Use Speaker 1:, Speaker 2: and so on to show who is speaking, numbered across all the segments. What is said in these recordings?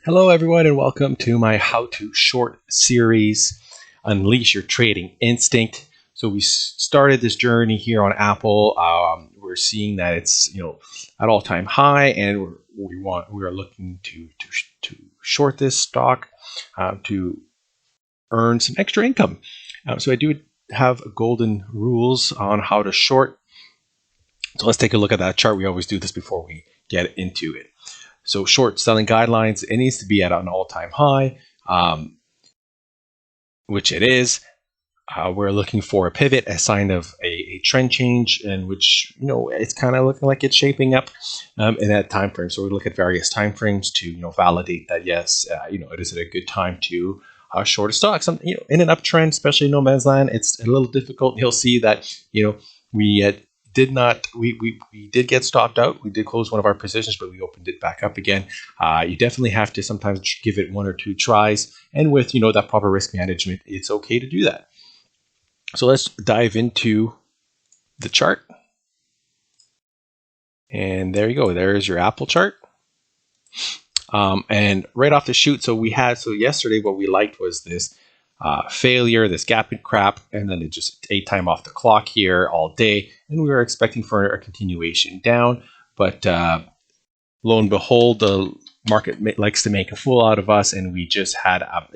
Speaker 1: Hello, everyone, and welcome to my How to Short series, Unleash Your Trading Instinct. So we started this journey here on Apple. We're seeing that it's at all-time high, and we are looking to short this stock to earn some extra income. So I do have golden rules on how to short. So let's take a look at that chart. We always do this before we get into it. So short selling guidelines, it needs to be at an all-time high, which it is. We're looking for a pivot, a sign of a trend change, in which it's kind of looking like it's shaping up in that time frame. So we look at various time frames to validate that yes, it is at a good time to short a stock. In an uptrend, especially no man's land, it's a little difficult. You'll see that we did get stopped out. We did close one of our positions, but we opened it back up again. You definitely have to sometimes give it one or two tries, and with that proper risk management, it's okay to do that. So let's dive into the chart. And there you go. There's your Apple chart. And right off the shoot, so yesterday what we liked was this failure, this gap and crap, and then it just ate time off the clock here all day, and we were expecting for a continuation down, but lo and behold, the market likes to make a fool out of us, and we just had a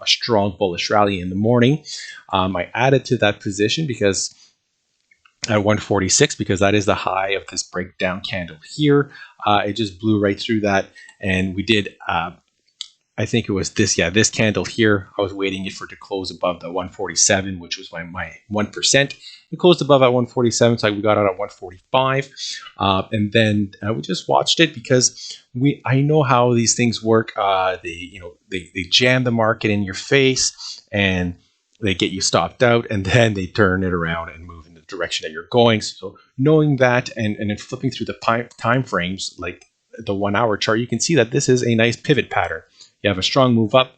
Speaker 1: strong bullish rally in the morning. I added to that position because at 146, because that is the high of this breakdown candle here. It just blew right through that, and we did I think it was this candle here. I was waiting for it to close above the 147, which was my 1%. It closed above at 147, so we got out at 145, and then we just watched it because I know how these things work. They jam the market in your face, and they get you stopped out, and then they turn it around and move in the direction that you're going. So knowing that, and then flipping through the time frames, like the 1 hour chart, you can see that this is a nice pivot pattern. You have a strong move up,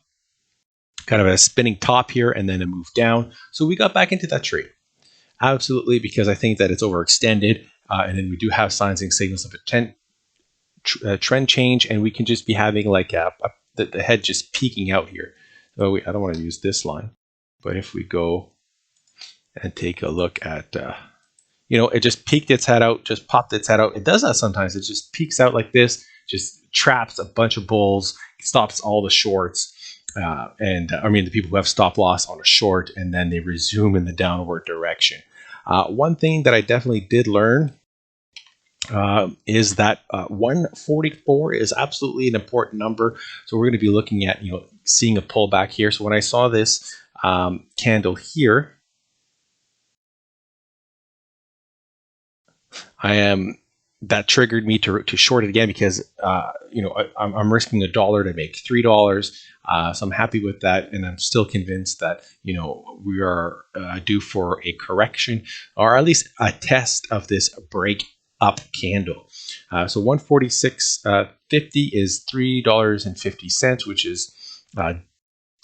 Speaker 1: kind of a spinning top here, and then a move down. So we got back into that trade. Absolutely, because I think that it's overextended, and then we do have signs and signals of a trend change, and we can just be having like the head just peeking out here. So I don't want to use this line, but if we go and take a look at, it just peeked its head out, just popped its head out. It does that sometimes. It just peeks out like this, just traps a bunch of bulls, stops all the shorts, the people who have stop loss on a short, and then they resume in the downward direction. One thing that I definitely did learn is that 144 is absolutely an important number. So we're going to be looking at seeing a pullback here. So when I saw this candle here, that triggered me to short it again because I'm risking $1 to make $3. So I'm happy with that, and I'm still convinced that we are due for a correction, or at least a test of this break up candle. So 146.50 is $3.50, which is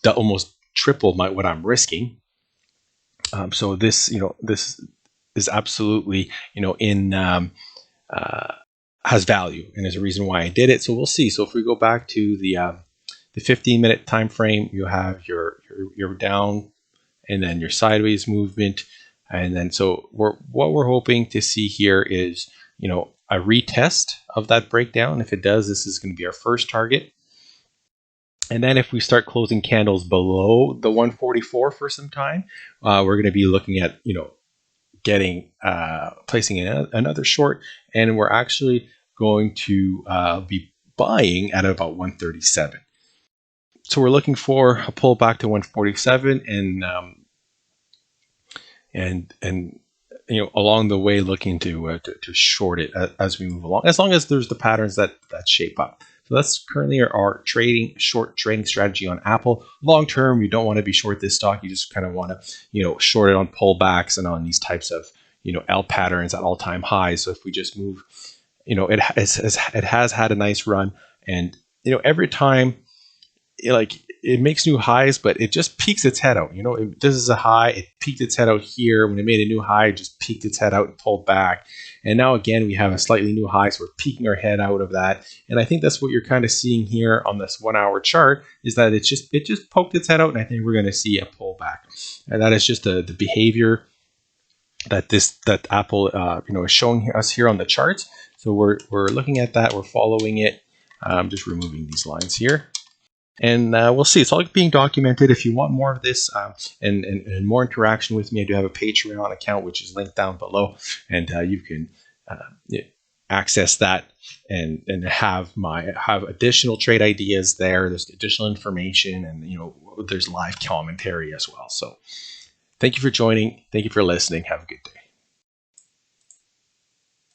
Speaker 1: almost triple what I'm risking. So this this is absolutely has value, and there's a reason why I did it. So we'll see. So if we go back to the 15-minute time frame, you have your down and then your sideways movement, and then what we're hoping to see here is a retest of that breakdown. If it does, this is going to be our first target. And then if we start closing candles below the 144 for some time, we're going to be looking at placing another short, and we're actually going to be buying at about 137. So we're looking for a pullback to 147, and along the way looking to short it as we move along, as long as there's the patterns that shape up. So that's currently our short trading strategy on Apple. Long term, you don't want to be short this stock. You just kind of want to short it on pullbacks and on these types of L patterns at all-time highs. So if we just move, it has had a nice run, and every time like it makes new highs, but it just peeks its head out. This is a high. It peeked its head out here. When it made a new high, it just peeked its head out and pulled back. And now again, we have a slightly new high, so we're peeking our head out of that. And I think that's what you're kind of seeing here on this 1 hour chart, is that it just poked its head out, and I think we're going to see a pullback. And that is just the behavior that Apple is showing us here on the charts. So we're looking at that. We're following it. I'm just removing these lines here. And we'll see. It's all being documented. If you want more of this and more interaction with me, I do have a Patreon account, which is linked down below, and you can access that and have additional trade ideas there. There's additional information, and there's live commentary as well. So thank you for joining. Thank you for listening. Have a good day.